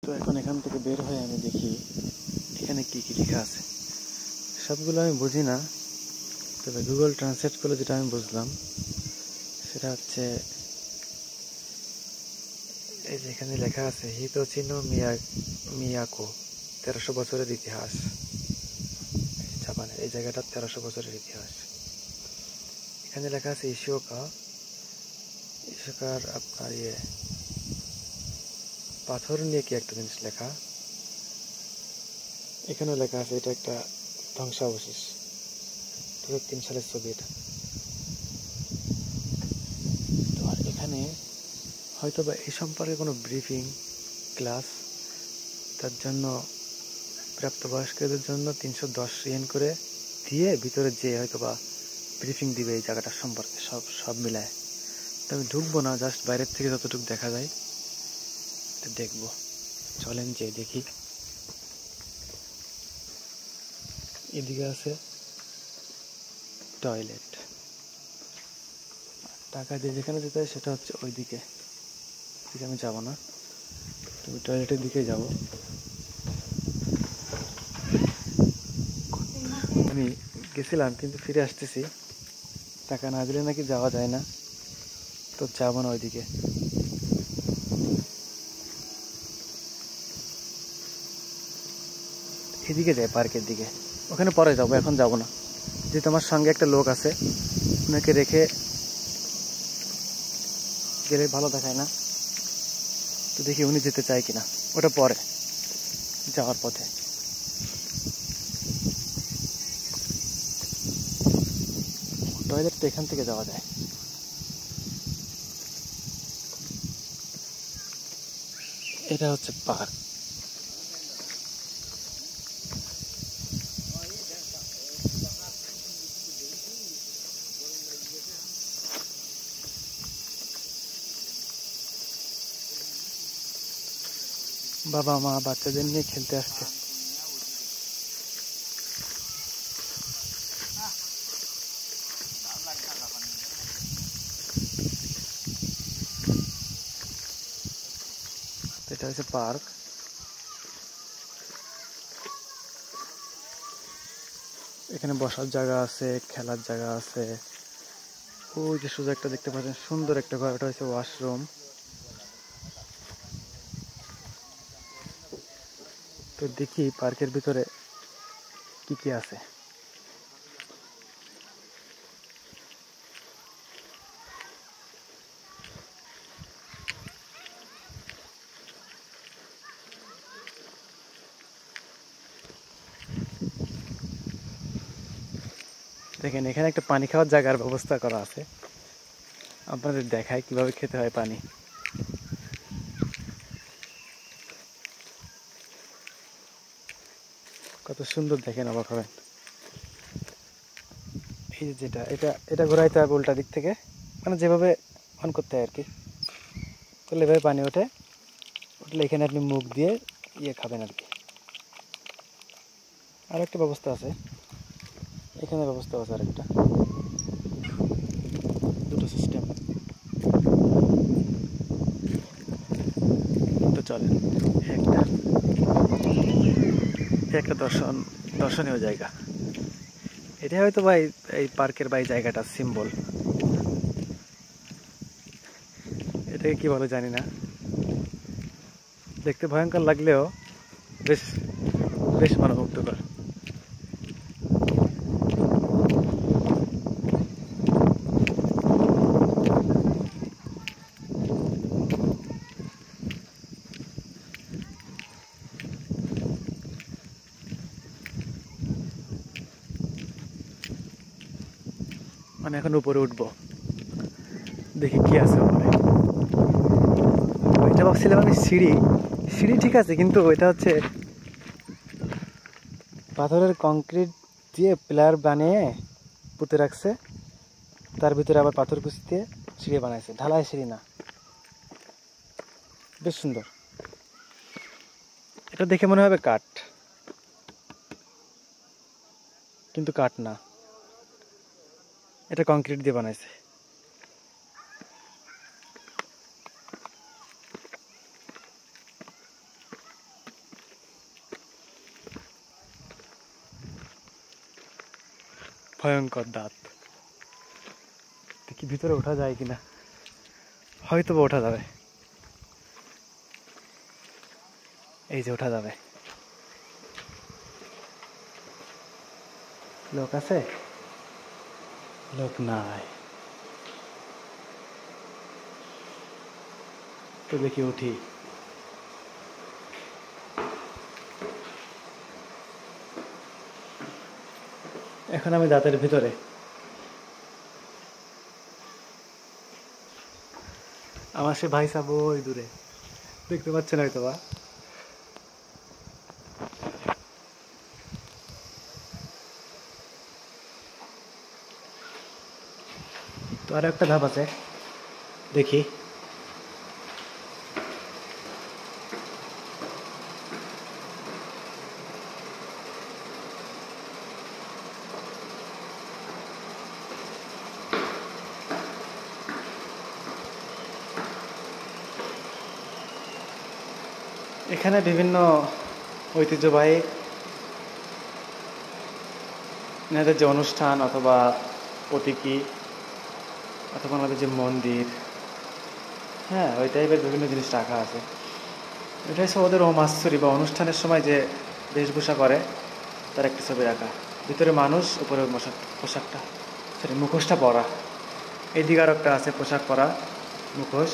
তো এখন এখান থেকে বের হয়ে আমি দেখি এখানে কি কি লেখা আছে। সবগুলো আমি বুঝি না, তবে গুগল ট্রান্সলেট করলে যেটা আমি বুঝলাম সেটা হচ্ছে এই যে এখানে লেখা আছে হিতোচিনো মিয়াকো 1300 বছরের ইতিহাস। জাপানের এই জায়গাটা 1300 বছরের ইতিহাস। এখানে লেখা আছে ইশোকার আপনার পাথর নিয়ে কি একটা জিনিস লেখা। এখানেও লেখা আছে এটা একটা ধ্বংসাবশেষ, 2003 সালের ছবি এটা। তো আর এখানে হয়তো বা এই সম্পর্কে কোনো ব্রিফিং ক্লাস, তার জন্য প্রাপ্তবয়স্কদের জন্য 310 ইয়েন করে দিয়ে ভিতরে যে হয়তো বা ব্রিফিং দিবে এই জায়গাটার সম্পর্কে সব মিলায়। তো আমি ঢুকবো না, জাস্ট বাইরের থেকে যতটুকু দেখা যায় দেখবো। চলেন যে দেখি। এদিকে আছে টয়লেট, টাকা দিয়ে যেখানে যেতে হয় সেটা হচ্ছে ওইদিকে, আমি যাবো না, তবে টয়লেটের দিকে যাব। আমি গেছিলাম কিন্তু ফিরে আসতেছি, টাকা না দিলে নাকি যাওয়া যায় না, তো যাবো না ওইদিকে। এদিকে যাই, পার্কের দিকে, ওখানে পরে যাবো, এখন যাব না। যেহেতু আমার সঙ্গে একটা লোক আছে, ওনাকে রেখে গেলে ভালো দেখায় না, তো দেখি উনি যেতে চায় কিনা, ওটা পরে যাওয়ার পথে। টয়লেট তো এখান থেকে যাওয়া যায়। এটা হচ্ছে পার্ক। বাবা মা বাচ্চাদের নিয়ে খেলতে আসছে। এটা হচ্ছে পার্ক। এখানে বসার জায়গা আছে, খেলার জায়গা আছে। ওই যে সোজা একটা দেখতে পাচ্ছেন সুন্দর একটা ঘর, ওটা হচ্ছে ওয়াশরুম। তো দেখি পার্কের ভিতরে কি কি আছে। দেখেন এখানে একটা পানি খাওয়ার জায়গার ব্যবস্থা করা আছে, আপনাদের দেখায় কিভাবে খেতে হয় পানি। কত সুন্দর দেখেন, অবাক হবেন। এই যে যেটা এটা ঘোরাইতে হবে উল্টা দিক থেকে, মানে যেভাবে অন করতে হয় আর কি, তাহলে এভাবে পানি উঠলে এখানে আপনি মুখ দিয়ে খাবেন আর কি। আর একটা ব্যবস্থা আছে, এখানে ব্যবস্থা আছে আরেকটা, দুটো সিস্টেম। তো চলেন, একটা দর্শনীয় জায়গা। এটা হয়তো ভাই এই পার্কের বা এই জায়গাটা সিম্বল, এটাকে কি বলে জানি না। দেখতে ভয়ঙ্কর লাগলেও বেশ বেশ মনোমুগ্ধকর। মানে এখন উপরে উঠবো, দেখি কি আছে উপরে। ওইটা ভাবছিলাম আমি সিঁড়ি ঠিক আছে, কিন্তু এটা হচ্ছে পাথরের কংক্রিট দিয়ে পিলার বানিয়ে পুঁতে রাখছে, তার ভিতরে আবার পাথর কুচি দিয়ে সিঁড়ি বানাইছে, ঢালাই সিঁড়ি না। বেশ সুন্দর। এটা দেখে মনে হবে কাঠ, কিন্তু কাঠ না, এটা কংক্রিট দিয়ে বানাইছে। ভয়ঙ্কর দাঁত। দেখি ভিতরে ওঠা যায় কিনা, হয়তো বা ওঠা যাবে। এই যে ওঠা যাবে। লোক আছে? লোক নাই। তো দেখি উঠি। এখন আমি দাঁতের ভিতরে। আমার সে ভাই সাহেব ওই দূরে, দেখতে পাচ্ছেন হয়তো বা। তো আর একটা ধাপ আছে, দেখি। এখানে বিভিন্ন ঐতিহ্যবাহী এনাদের যে অনুষ্ঠান অথবা প্রতীকী অথবা আমাদের যে মন্দির, হ্যাঁ ওই টাইপের বিভিন্ন জিনিস রাখা আছে। এটা হচ্ছে ওদের মাস্তুরি বা অনুষ্ঠানের সময় যে বেশভূষা করে তার একটা ছবি রাখা। ভিতরে মানুষ, উপরে পোশাকটা সরি মুখোশটা পরা। এইদিকে আর একটা আছে পোশাক পরা, মুখোশ।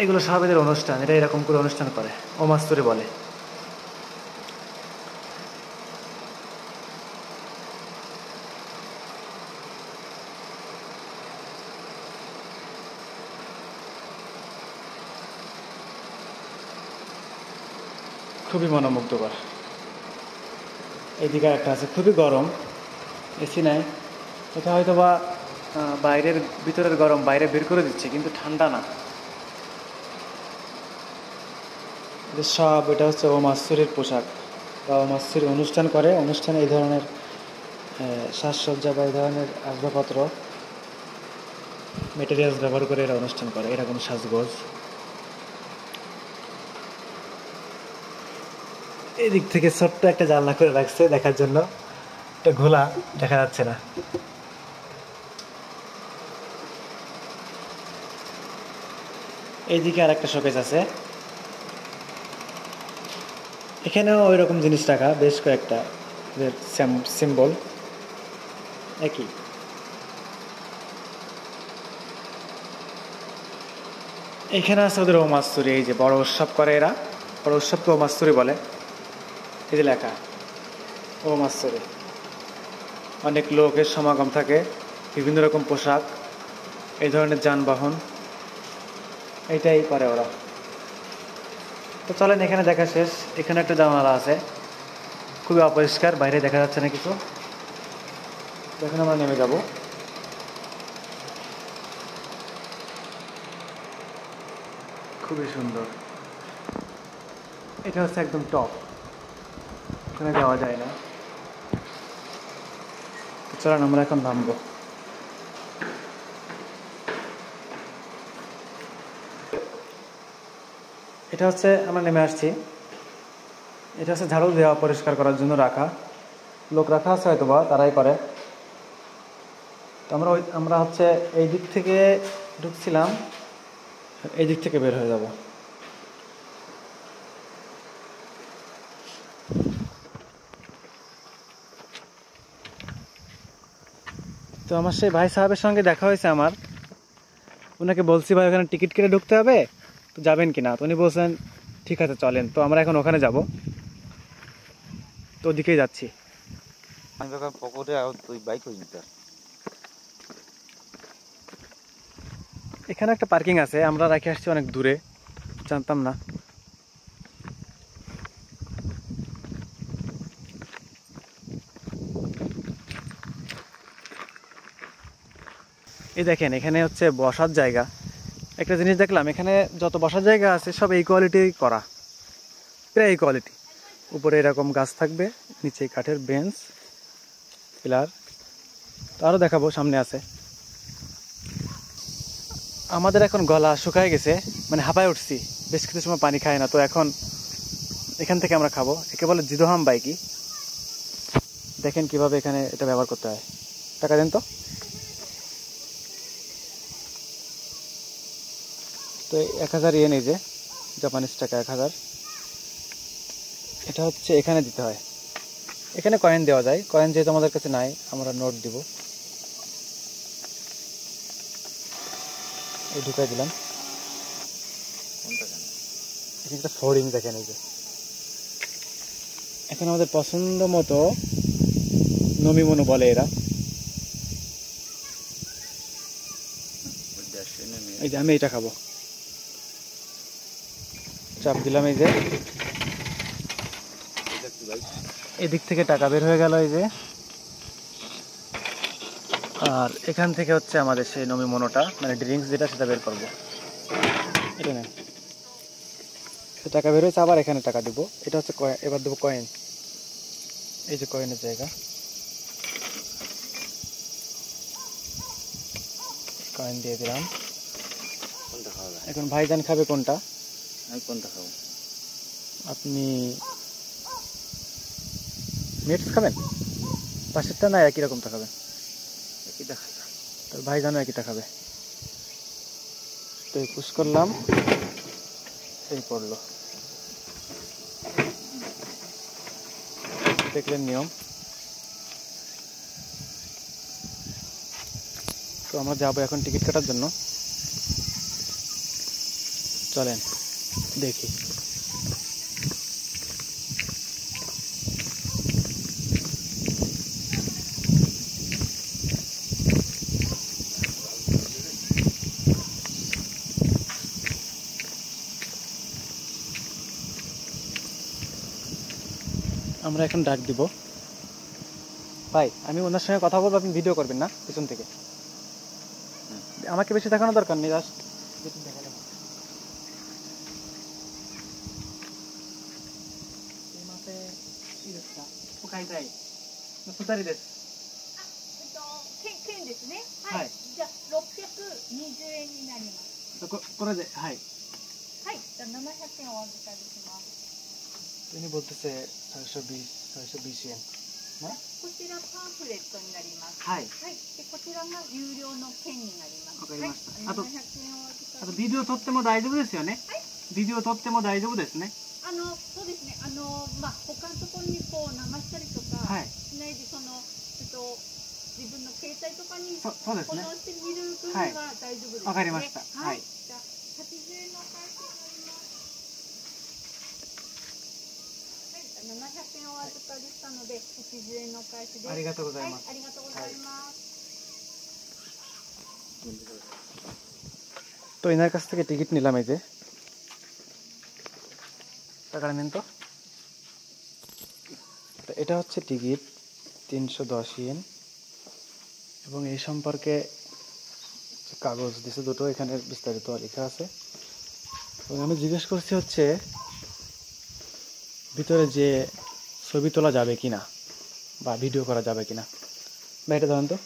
এগুলো সব এদের অনুষ্ঠান, এটা এরকম করে অনুষ্ঠান করে, মাস্তুরি বলে। খুবই মনোমুগ্ধকর। এইদিকে একটা আছে, খুবই গরম, এসি নাই। এটা হয়তো বা বাইরের ভিতরের গরম বাইরে বের করে দিচ্ছে, কিন্তু ঠান্ডা না। সব এটা হচ্ছে মাস্তুরির পোশাক বা মাস্তুরি অনুষ্ঠান করে। অনুষ্ঠানে এই ধরনের সাজসজ্জা বা এই ধরনের আসবাবপত্র মেটেরিয়ালস ব্যবহার করে এরা অনুষ্ঠান করে, এরকম সাজগোজ। এদিক থেকে ছোট্ট একটা জানলা করে রাখছে দেখার জন্য, এটা ঘোলা, দেখা যাচ্ছে না। এইদিকে আর একটা শোকেস আছে, এখানেও ওই রকম জিনিস রাখা, বেশ কয়েকটা সিম্বল একই। এখানে আছে ওদের মাস্তুরি, এই যে বড় উৎসব করে এরা, বড় উৎসবকে মাস্তুরি বলে। এই যে লেখা মাস্তুরি। অনেক লোকের সমাগম থাকে, বিভিন্ন রকম পোশাক, এই ধরনের যানবাহন, এইটাই করে ওরা। তো চলেন, এখানে দেখা শেষ। এখানে একটা জানালা আছে, খুবই অপরিষ্কার, বাইরে দেখা যাচ্ছে না কিছু। এখন আমরা নেমে যাব। খুবই সুন্দর। এটা হচ্ছে একদম টপ, ওখানে যাওয়া যায় না। চলেন আমরা এখন নামবো। এটা হচ্ছে আমরা নেমে আসছি। এটা হচ্ছে ঝাড়ু দেওয়া, পরিষ্কার করার জন্য রাখা, লোক রাখা আছে হয়তো বা, তারাই করে। তো আমরা হচ্ছে এই দিক থেকে ঢুকছিলাম, এই দিক থেকে বের হয়ে যাব। তো আমার সেই ভাই সাহেবের সঙ্গে দেখা হয়েছে আমার। ওনাকে বলছি ভাই ওখানে টিকিট কেটে ঢুকতে হবে, তো যাবেন কিনা? তো উনি বলছেন ঠিক আছে চলেন। তো আমরা এখন ওখানে যাব, তো ওদিকেই যাচ্ছি। এখানে একটা পার্কিং আছে, আমরা রেখে আসছি অনেক দূরে, জানতাম না। এই দেখেন, এখানে হচ্ছে বসার জায়গা। একটা জিনিস দেখলাম, এখানে যত বসার জায়গা আছে সব এই কোয়ালিটি করা, প্রায় এই কোয়ালিটি। উপরে এরকম গাছ থাকবে, নিচে কাঠের বেঞ্চ, পিলার। তো আরও দেখাবো, সামনে আছে। আমাদের এখন গলা শুকায় গেছে, মানে হাঁপায় উঠছি, বেশ কিছু সময় পানি খায় না। তো এখন এখান থেকে আমরা খাবো, একে বলে জিদোহাম বাইকি। দেখেন কিভাবে এখানে এটা ব্যবহার করতে হয়। টাকা দেন তো। তো 1000 ইয়েন, এই যে জাপানিজ টাকা 1000, এটা হচ্ছে এখানে দিতে হয়। এখানে কয়েন দেওয়া যায়, কয়েন যেহেতু আমাদের কাছে নাই আমরা নোট দিব। এই ঢুকাই দিলাম। এখানে একটা ফোরিং দেখেন, এই যে এখন আমাদের পছন্দ মতো নমিমনো বলে এরা। এই যে আমি এটা খাবো, চাপ দিলাম, এই যে এদিক থেকে টাকা বের হয়ে গেল, এই যে। আর এখান থেকে হচ্ছে আমাদের সেই নমিমনোটা, মানে ড্রিঙ্কস যেটা, সেটা বের করবো। এটা না, টাকা বের হয়েছে, আবার এখানে টাকা দিব। এটা হচ্ছে এবার দেবো কয়েন, এই যে কয়েনের জায়গা, কয়েন দিয়ে দিলাম। এখন ভাইজান খাবে কোনটা? আমি কোনটা খাবো? আপনি মিটস খাবেন? পাশেরটা না একই রকমটা খাবেন? একইটা খাই। তো ভাইজানও একইটা খাবে। তো পুশ করলাম, এই পড়লো। দেখলেন নিয়ম। তো আমরা যাবো এখন টিকিট কাটার জন্য। চলেন দেখি। আমরা এখন ডাক দিব। ভাই, আমি ওনার সঙ্গে কথা বলবো, আপনি ভিডিও করবেন না পিছন থেকে। আমাকে বেশি দেখানো দরকার নেই, জাস্ট দেখালাম।県ですね。はい。じゃあ620円になります。これで、はい。はい。じゃあ700円お預かりします。তিনি বলতেছে 620 円ね。こちらパンフレットになります。はい。はい。でこちらが有料の券になります。わかりました。はい、700円お預かり。あとビデオ撮っても大丈夫ですよね。はい。ビデオ撮っても大丈夫ですね。そうですね。まあ他のところにこう流したりとかしないで、自分の携帯とかにそうですね。保存してみる分には大丈夫ですね。わかりました。はい。じゃあ80円のお返しになります。はい。700円お預かりしたので80円のお返しです。ありがとうございます。はい。ありがとうございます。তো এনার কাছ থেকে টিকিট নিলাম, এই যে টাকাটা নেন তো। এটা হচ্ছে টিকিট 310 ইয়েন, এবং এই সম্পর্কে কাগজ দিছে দুটো, এখানে বিস্তারিত লেখা আছে। এবং আমি জিজ্ঞেস করছি হচ্ছে ভিতরে যে ছবি তোলা যাবে কিনা বা ভিডিও করা যাবে কিনা। বা এটা ধরেন তো।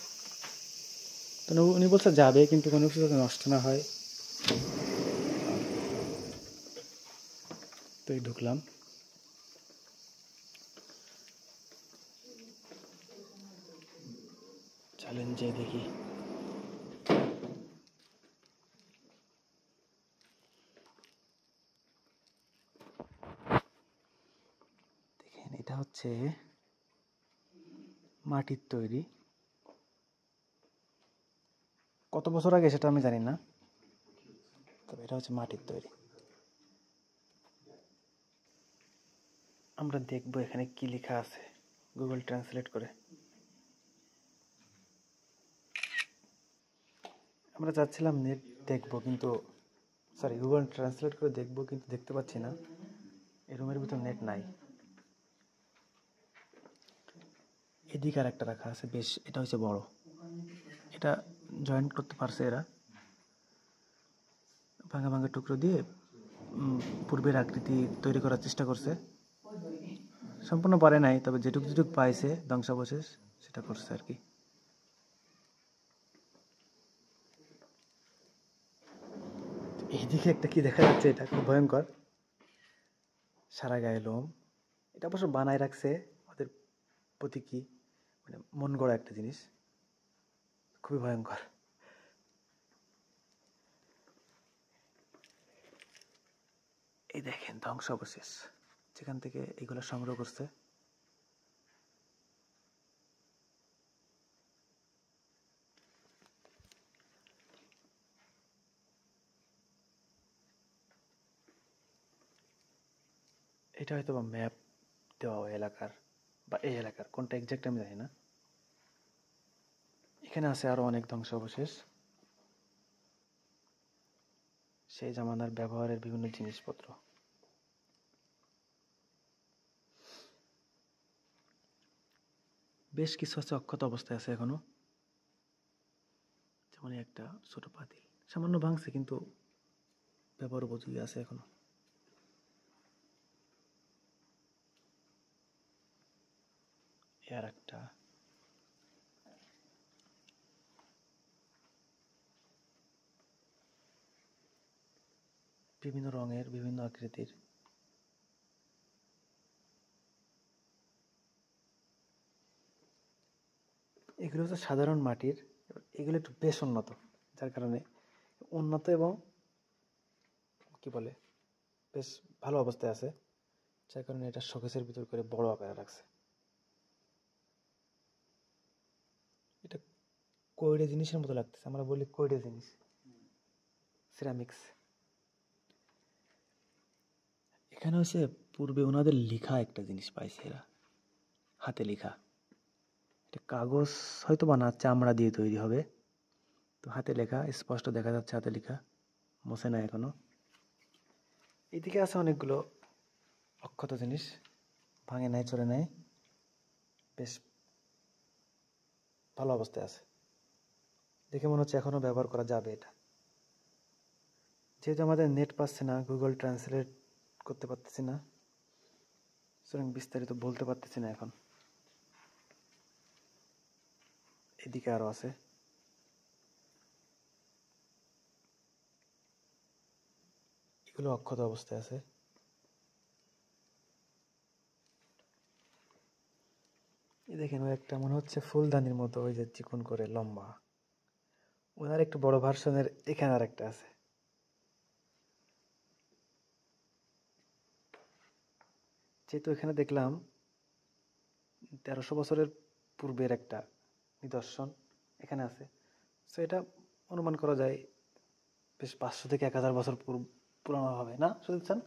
তো উনি বলছে যাবে, কিন্তু কোনো কিছু যাতে নষ্ট না হয়। তো এই ঢুকলাম। চলেন যে দেখি। দেখেন, এটা হচ্ছে মাটির তৈরি। কত বছর আগে সেটা আমি জানি না, তবে এটা হচ্ছে মাটির তৈরি। আমরা দেখবো এখানে কি লেখা আছে, গুগল ট্রান্সলেট করে। আমরা চাচ্ছিলাম নেট দেখবো, কিন্তু গুগল ট্রান্সলেট করে দেখবো, কিন্তু দেখতে পাচ্ছি না। এই রুমের ভিতর নেট নাই। এদিকে আর একটা রাখা আছে, বেশ এটা হচ্ছে বড়। এটা জয়েন্ট করতে পারছে এরা, ভাঙা ভাঙা টুকরো দিয়ে পূর্বের আকৃতি তৈরি করার চেষ্টা করছে। সম্পূর্ণ পারে নাই, তবে যেটুকু যেটুকু পাইছে ধ্বংসাবশেষ সেটা করছে আর কি। এইদিকে একটা কি দেখা যাচ্ছে, এটা খুব ভয়ঙ্কর। সারা গায়ে লোম। এটা অবশ্য বানায় রাখছে ওদের প্রতীকী। মানে মন গড়া একটা জিনিস, খুবই ভয়ঙ্কর। এই দেখেন ধ্বংসাবশেষ, যেখান থেকে এগুলো সংগ্রহ করছে। এটা হয়তো বা ম্যাপ দেওয়া ওই এলাকার, বা এই এলাকার, কোনটা এক্সাক্ট আমি জানি না। এখানে আছে আরো অনেক ধ্বংসাবশেষ, সেই জামানার ব্যবহারের বিভিন্ন জিনিসপত্র। বেশ কিছু আছে অক্ষত অবস্থায় আছে এখনো, যেমন একটা ছোট পাতিল, সামান্য ভাঙছে কিন্তু ব্যবহার উপযোগী আছে এখনো। আর একটা বিভিন্ন রঙের, বিভিন্ন আকৃতির। এগুলো হচ্ছে সাধারণ মাটির, এগুলো একটু বেশ উন্নত, যার কারণে উন্নত এবং কি বলে বেশ ভালো অবস্থায় আছে, যার কারণে এটা শোকেসের ভিতর করে বড় আকারে রাখছে। এটা কৈড়ে জিনিসের মতো লাগতেছে, আমরা বলি কৈড়ে জিনিস, সিরামিক্স। এখানে হচ্ছে পূর্বে ওনাদের লেখা একটা জিনিস পাইছে এরা, হাতে লেখা। এটা কাগজ হয়তো বা না, চামড়া দিয়ে তৈরি হবে, তো হাতে লেখা স্পষ্ট দেখা যাচ্ছে, হাতে লেখা, মোছে না এখনো। এইদিকে আছে অনেকগুলো অক্ষত জিনিস, ভাঙে নাই, চলে নাই, বেশ ভালো অবস্থায় আছে, দেখে মনে হচ্ছে এখনো ব্যবহার করা যাবে এটা। যেহেতু আমাদের নেট পাচ্ছে না, গুগল ট্রান্সলেট করতে পারতেছি না, সুতরাং বিস্তারিত বলতে পারতেছি না এখন। এদিকে আরো আছে, এগুলো অক্ষত অবস্থায় আছে। এই দেখেন ওই একটা মনে হচ্ছে ফুলদানির মতো, ওই যে চিকন করে লম্বা, ওনার একটু বড় ভার্সনের এখানে আর একটা আছে। যেহেতু এখানে দেখলাম 1300 বছরের পূর্বের একটা নিদর্শন এখানে আছে, তো এটা অনুমান করা যায় বেশ 500 থেকে 1000 বছর পুরানো হবে না সুদীপ চান?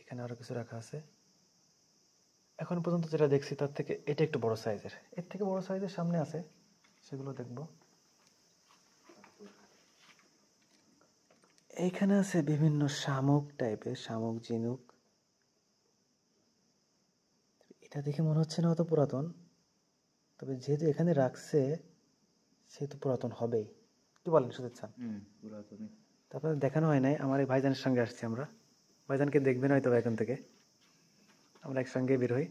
এখানে আরো কিছু রাখা আছে। এখন পর্যন্ত যেটা দেখছি তার থেকে এটা একটু বড় সাইজের, এর থেকে বড় সাইজের সামনে আছে, সেগুলো দেখব। এইখানে আছে বিভিন্ন শামুক টাইপের, শামুক, ঝিনুক। এটা দেখে মনে হচ্ছে না অত পুরাতন, তবে যেহেতু এখানে রাখছে সেহেতু পুরাতন হবেই। কি বলেন সুদীপ চান? পুরাতনই। তারপরে দেখানো হয় নাই, আমার এই ভাইজানের সঙ্গে আসছি আমরা, ভাইজানকে দেখবেন হয়তো এখন থেকে, আমরা একসঙ্গে বের হই।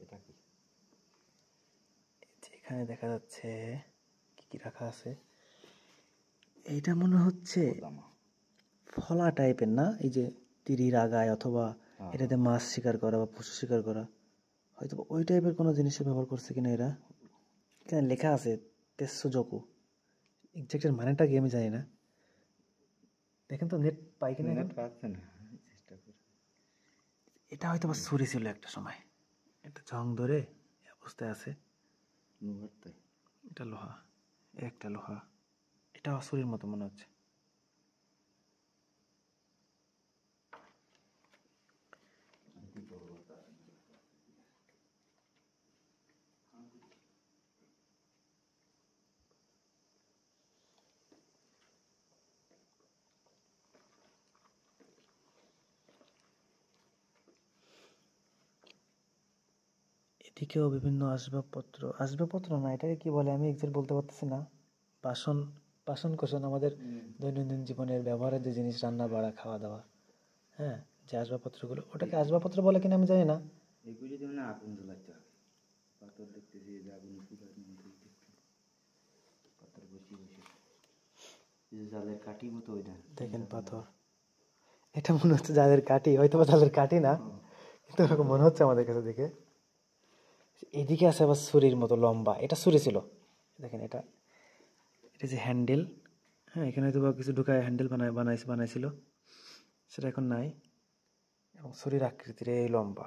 এটা কি? এখানে দেখা যাচ্ছে কি কি রাখা আছে, এইটা মনে হচ্ছে ফলা টাইপের না, এই যে তীরির আগায় অথবা এটাতে মাছ শিকার করা বা পশু শিকার করা, হয়তো ওই টাইপের কোনো জিনিসে ব্যবহার করছে কিনা এরা। এখানে লেখা আছে তেসুজোকু, এক্সাক্টের মানেটা কি আমি জানি না, দেখেন তো নেট পাই কিনা এখন। পাচ্ছে না, চেষ্টা করি। এটা হয়তো বা ছুরি ছিল একটা সময়, একটা জং ধরে এই অবস্থায় আছে। এটা লোহা, একটা লোহা, এটা ছুরির মতো মনে হচ্ছে। এদিকেও বিভিন্ন আসবাবপত্র, আসবাবপত্র না এটাকে কি বলে আমি এক্সাক্ট বলতে পারতেছি না, বাসন, বাসন কোসন, আমাদের দৈনন্দিন জীবনের ব্যবহারের যে জিনিস, রান্না বাড়া, খাওয়া দাওয়া, হ্যাঁ, যে আসবাবপত্রগুলো, ওটাকে আসবাবপত্র বলে কিনা আমি জানি না। এগুলি যেমন আগুন জ্বলাতে হবে, পাথর দেখতেছি যে আগুন চুলার মধ্যে পাথর বসিয়ে বসে এই যে জালের কাঠি মতো ওইটা দেখেন পাথর, এটা মনে হচ্ছে জালের কাঠি, হয়তো বা জালের কাঠি না, কিন্তু এরকম মনে হচ্ছে আমাদের কাছে দেখে। এদিকে আছে আবার ছুরির মতো লম্বা, এটা ছুরি ছিল। দেখেন এটা, এটা যে হ্যান্ডেল, হ্যাঁ এখানে হয়তো বা কিছু ঢুকায় হ্যান্ডেল বানাইছিল, সেটা এখন নাই। এবং ছুরির আকৃতির এই লম্বা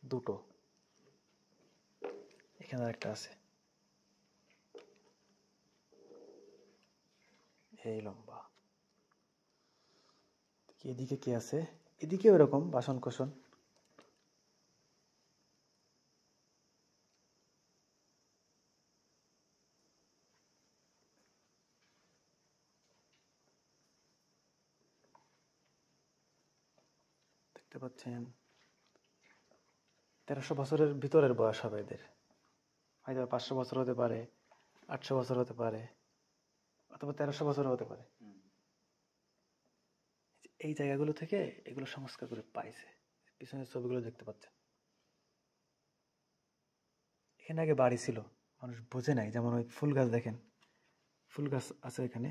দুটো, এখানে আরেকটা আছে এই লম্বা। এদিকে কি আছে? এদিকে ওরকম বাসন কোসন। দেখতে পাচ্ছেন 1300 বছরের ভিতরের বয়স হবে এদের, হয়তো 500 বছর হতে পারে, 800 বছর হতে পারে, অথবা 1300 বছর হতে পারে। এই জায়গাগুলো থেকে এগুলো সংস্কার করে পাইছে। পিছনের ছবিগুলো দেখতে পাচ্ছেন, এখানে আগে বাড়ি ছিল, মানুষ বোঝে নাই। যেমন ওই ফুল গাছ দেখেন, ফুল গাছ আছে এখানে,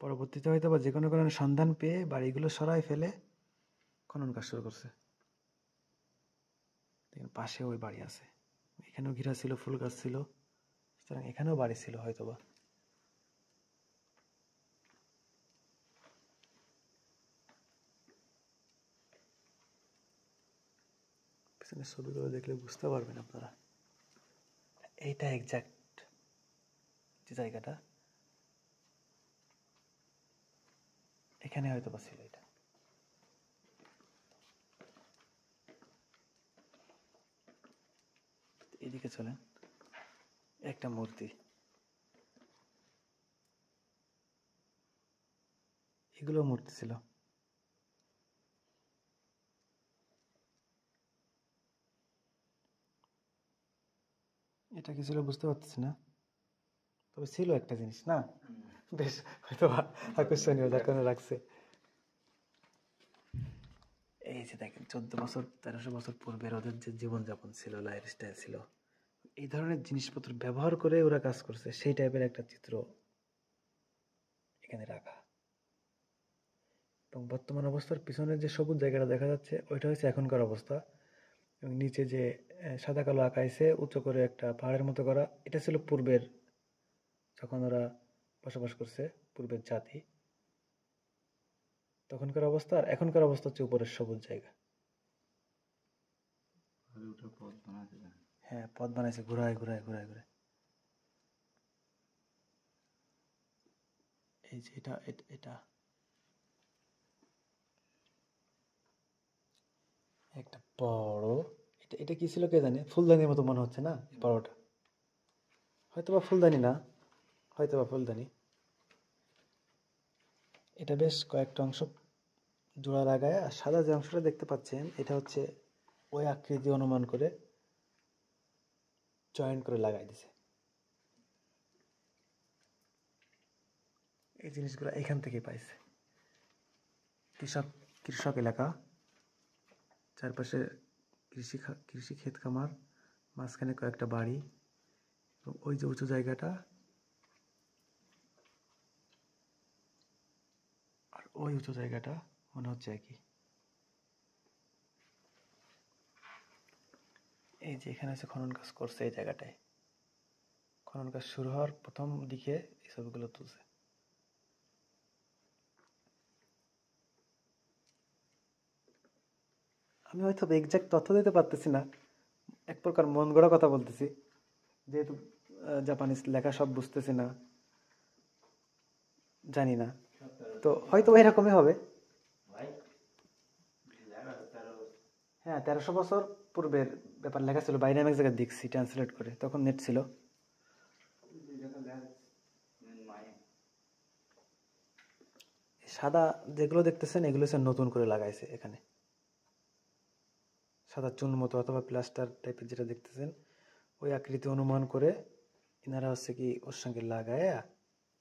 পরবর্তীতে হয়তো বা যে কোনো কারণে সন্ধান পেয়ে বাড়িগুলো সরাই ফেলে খনন কাজ শুরু করছে। দেখেন পাশে ওই বাড়ি আছে, এখানেও ঘিরা ছিল, ফুল গাছ ছিল, সুতরাং এখানেও বাড়ি ছিল হয়তোবা। পিছনের ছবিগুলো দেখলে বুঝতে পারবেন আপনারা। এইটা এক্সাক্ট যে জায়গাটা, এখানে হয়তো বা ছিল এটা। এদিকে চলেন, একটা মূর্তি, এগুলো মূর্তি ছিল। এটা কি ছিল বুঝতে পারতেছি না, তবে ছিল একটা জিনিস না, বেশ হয়তো আকর্ষণীয়, যার কারণে রাখছে। এই যে দেখেন 14 বছর 1300 বছর পূর্বে ওদের যে জীবনযাপন ছিল, লাইফ স্টাইল ছিল, এই ধরনের জিনিসপত্র ব্যবহার করে ওরা কাজ করছে, সেই টাইপের একটা চিত্র এখানে রাখা। এবং বর্তমান অবস্থার পিছনে যে সবুজ জায়গাটা দেখা যাচ্ছে, ওইটা হচ্ছে এখনকার অবস্থা। এবং নিচে যে সাদা কালো আঁকাইছে উঁচু করে একটা পাহাড়ের মতো করা, এটা ছিল পূর্বের, যখন ওরা বসবাস করছে, পূর্বের জাতি, তখনকার অবস্থা। আর এখনকার অবস্থা হচ্ছে উপরের সবুজ জায়গা। হ্যাঁ পথ বানাইছে, ঘুরায় ঘুরায় ঘুরায় ঘুরায়। এই যে এটা এটা একটা বড়, এটা এটা কি ছিল কে জানে, ফুলদানির মতো মনে হচ্ছে না বড়টা, হয়তো বা ফুলদানি না, হয়তো বা ফুলদানি। এটা বেশ কয়েকটা অংশ জোড়া লাগায়, আর সাদা যে অংশটা দেখতে পাচ্ছেন, এটা হচ্ছে ওই আকৃতি অনুমান করে জয়েন্ট করে লাগাই দিছে। এই জিনিসগুলো এখান থেকে পাইছে। কৃষক কৃষক এলাকা, চারপাশে কৃষি ক্ষেত খামার, মাঝখানে কয়েকটা বাড়ি, এবং ওই যে উঁচু জায়গাটা, আর ওই উঁচু জায়গাটা মনে হচ্ছে একই। এই যে এখানে হচ্ছে খনন কাজ করছে, এই জায়গাটায় খনন কাজ শুরু হওয়ার প্রথম দিকে এই ছবিগুলো তুলছে। আমি হয়তো এক্সাক্ট তথ্য দিতে পারতেছি না, এক প্রকার মন গড়া কথা বলতেছি, যেহেতু জাপানিজ লেখা সব বুঝতেছি না, জানি না, তো হয়তো এরকমই হবে। হ্যাঁ 1300 বছর পূর্বের ব্যাপার লেখা ছিল, বাইরে আমি এক জায়গায় দেখছি ট্রান্সলেট করে, তখন নেট ছিল। সাদা যেগুলো দেখতেছেন এগুলো হচ্ছে নতুন করে লাগাইছে এখানে, সাদা চুন মতো অথবা প্লাস্টার টাইপের যেটা দেখতেছেন, ওই আকৃতি অনুমান করে এনারা হচ্ছে কি ওর সঙ্গে লাগায়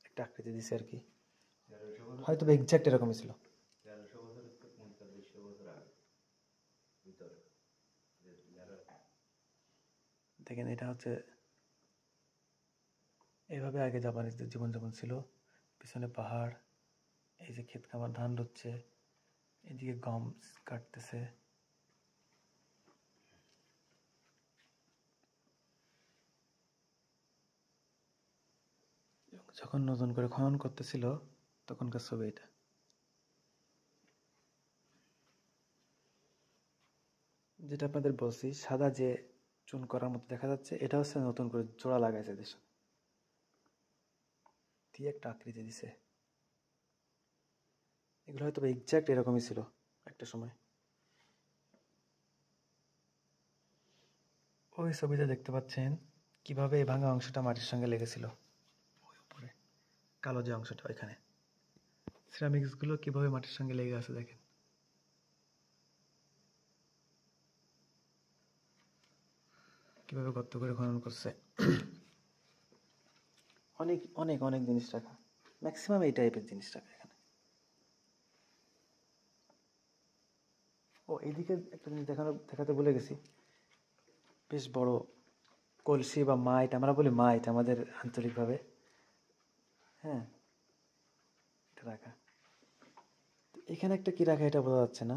একটা আকৃতি দিছে আর কি, হয়তো এক্সাক্ট এরকমই ছিল। দেখেন এটা হচ্ছে এইভাবে আগে জাপানিজদের জীবনযাপন ছিল। পিছনে পাহাড়, এই যে ক্ষেত খামার, ধান রচ্ছে, এদিকে গম কাটতেছে। যখন নতুন করে খনন করতেছিল তখনকার ছবি এটা। যেটা আপনাদের বলছি, সাদা যে চুন করার মতো দেখা যাচ্ছে, এটা হচ্ছে নতুন করে জোড়া লাগাইছে এদের সাথে দিয়ে একটা আকৃতি দিছে। এগুলো হয়তো এক্সাক্ট এরকমই ছিল একটা সময়। ওই ছবিতে দেখতে পাচ্ছেন কিভাবে এই ভাঙা অংশটা মাটির সঙ্গে লেগেছিল। ওই উপরে কালো যে অংশটা, ওইখানে সিরামিক্স গুলো কিভাবে মাটির সঙ্গে লেগে আছে দেখেন। কিভাবে গর্ত করে খনন করছে। অনেক অনেক অনেক জিনিস রাখা, ম্যাক্সিমাম এই টাইপের জিনিস রাখা এখানে। ও এইদিকে একটা জিনিস দেখাতে ভুলে গেছি, বেশ বড় কলসি বা মাইট, আমরা বলি মাইট আমাদের আঞ্চলিকভাবে। হ্যাঁ, এটা রাখা। এখানে একটা কি রাখা এটা বোঝা যাচ্ছে না।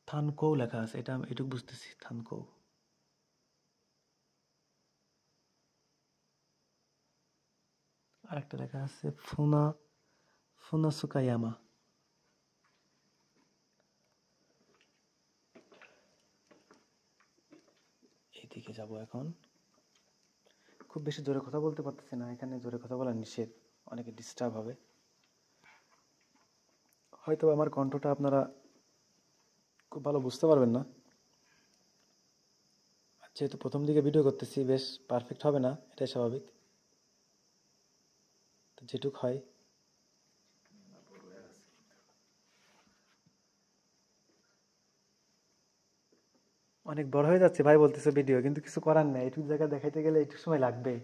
থানকৌ লেখা আছে, এটা এটুকু বুঝতেছি, থানকৌ। আর একটা লেখা আছে ফুনাসুকায়ামা। এইদিকে যাব এখন। খুব বেশি জোরে কথা বলতে পারতেছি না, এখানে জোরে কথা বলা নিষেধ, অনেকে ডিস্টার্ব হবে। হয়তো আমার কণ্ঠটা আপনারা খুব ভালো বুঝতে পারবেন না, যেহেতু প্রথম দিকে ভিডিও করতেছি, বেশ পারফেক্ট হবে না, এটাই স্বাভাবিক। তো যেটুক হয়। অনেক বড় হয়ে যাচ্ছে ভাই বলতেছে ভিডিও, কিন্তু কিছু করার নেই, এইটুকু জায়গা দেখাইতে গেলে একটু সময় লাগবে।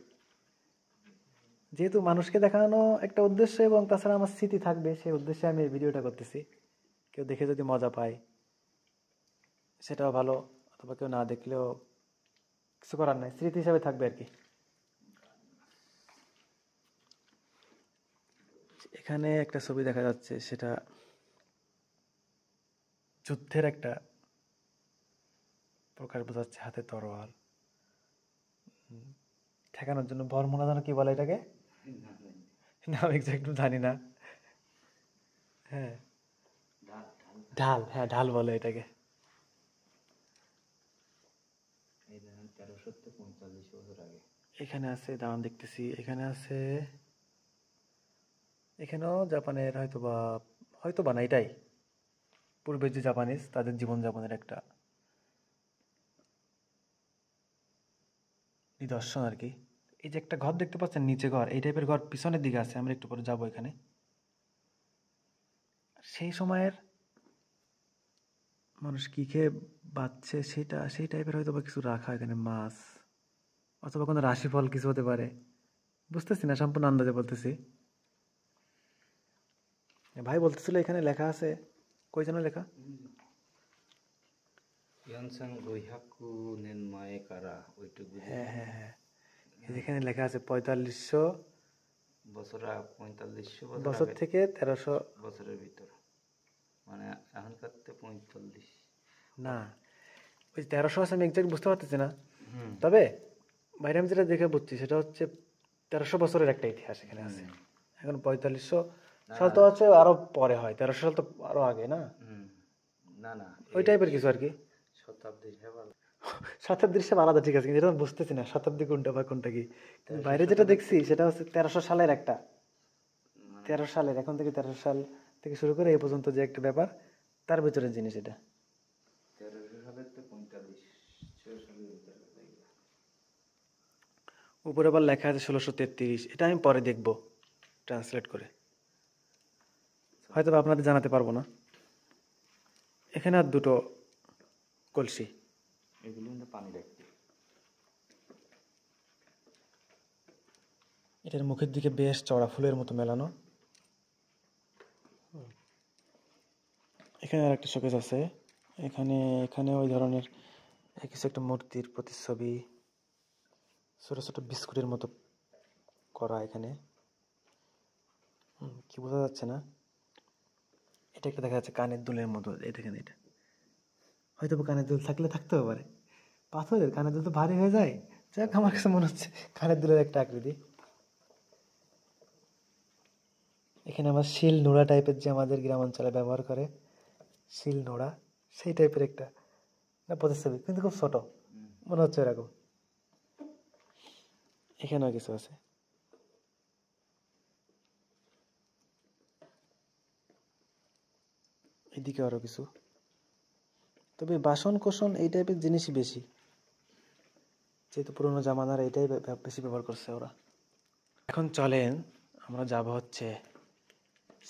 যেহেতু মানুষকে দেখানো একটা উদ্দেশ্য এবং তাছাড়া আমার স্মৃতি থাকবে, সেই উদ্দেশ্যে আমি এই ভিডিওটা করতেছি। কেউ দেখে যদি মজা পায় সেটাও ভালো, অথবা কেউ না দেখলেও কিছু করার নাই, স্মৃতি হিসাবে থাকবে আর কি। এখানে একটা ছবি দেখা যাচ্ছে, সেটা যুদ্ধের একটা প্রকাশ বোঝাচ্ছে, হাতে তরোয়াল ঠেকানোর জন্য। বর্মনা যেন কি বলে এটাকে, নাম এক্সাক্ট জানি না। হ্যাঁ, ঢাল, হ্যাঁ ঢাল বলে এটাকে। এখানে আছে, দাঁড়ান দেখতেছি, এখানে আছে, এখানেও জাপানের হয়তো বা না, এটাই পূর্বের যে জাপানিজ তাদের জীবনযাপনের একটা নিদর্শন আর কি। এই যে একটা ঘর দেখতে পাচ্ছেন, নিচে ঘর, এই টাইপের ঘর পিছনের দিকে আছে, আমরা একটু পরে যাবো এখানে। সেই সময়ের মানুষ কি খেয়ে বাঁচছে সেই টাইপের হয়তো বা কিছু রাখা এখানে, মাছ অথবা কোনো রাশিফল কিছু হতে পারে, বুঝতেছি না, সম্পূর্ণ আন্দাজে বলতেছি। ভাই বলতেছিল এখানে লেখা আছে, কই যেন লেখা, হ্যাঁ হ্যাঁ হ্যাঁ, যেখানে লেখা আছে 4500 বছর থেকে 1300 বছরের ভিতর, মানে এখনকার 45 না, ওই 1300 আছে, আমি এক্সাক্ট বুঝতে পারতেছি না। তবে বাইরে আমি যেটা দেখে বুঝছি সেটা হচ্ছে 1300 বছরের একটা ইতিহাস এখানে আছে। এখন 4500 সাল তো আছে আরো পরে হয়, 1300 সাল তো আরো আগে না, না না ওই টাইপের কিছু আর কি। শতাব্দীর হিসাব আলাদা, ঠিক আছে, কিন্তু এটা আমি বুঝতেছি না শতাব্দী কোনটা বা কোনটা কি। কিন্তু বাইরে যেটা দেখছি সেটা হচ্ছে 1300 সালের একটা, 13 সালের, এখন থেকে 1300 সাল থেকে শুরু করে এই পর্যন্ত যে একটা ব্যাপার, তার ভিতরের জিনিস এটা। উপরে আবার লেখা আছে 1633, এটা আমি পরে দেখব ট্রান্সলেট করে, হয়তো আপনাদের জানাতে পারবো না। এখানে আর দুটো কলসি, এগুলো পানি রাখতে। এটার মুখের দিকে বেশ চড়া ফুলের মতো মেলানো। এখানে আর একটা শোকেস আছে, এখানে ওই ধরনের কিছু একটা মূর্তির প্রতিচ্ছবি, ছোট ছোট বিস্কুটের মতো করা এখানে। কি বোঝা যাচ্ছে না, এটা একটা দেখা যাচ্ছে কানের দুলের মতো। এই দেখেন, এটা হয়তো কানের দুল থাকলে থাকতেও পারে। পাথরের কানের দুল তো ভারী হয়ে যায়। যাক, আমার কাছে মনে হচ্ছে কানের দুলের একটা আকৃতি। এখানে আমার শিল নোড়া টাইপের, যে আমাদের গ্রামাঞ্চলে ব্যবহার করে শিল নোড়া, সেই টাইপের একটা প্রতিচ্ছবি, কিন্তু খুব ছোট মনে হচ্ছে এরকম। এখানেও কিছু আছে। এদিকে আরো কিছু, তবে বাসন কোসন এই টাইপের জিনিসই বেশি, যেহেতু পুরোনো জামানার এইটাই বেশি ব্যবহার করছে ওরা। এখন চলেন আমরা যাব হচ্ছে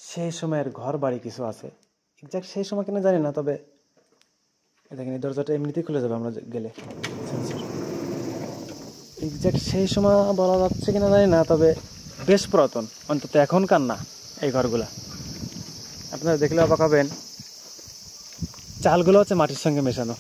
সেই সময়ের ঘর বাড়ি কিছু আছে, এক্সাক্ট সেই সময় কিনা জানি না, তবে দেখেন এই দরজাটা এমনিতেই খুলে যাবে আমরা গেলে। এক্সাক্ট সেই সময় বলা যাচ্ছে কিনা জানি না, তবে বেশ পুরাতন, অন্তত এখনকার না এই ঘরগুলা। আপনারা দেখলে অবাক হবেন, চালগুলো হচ্ছে মাটির সঙ্গে মেশানো।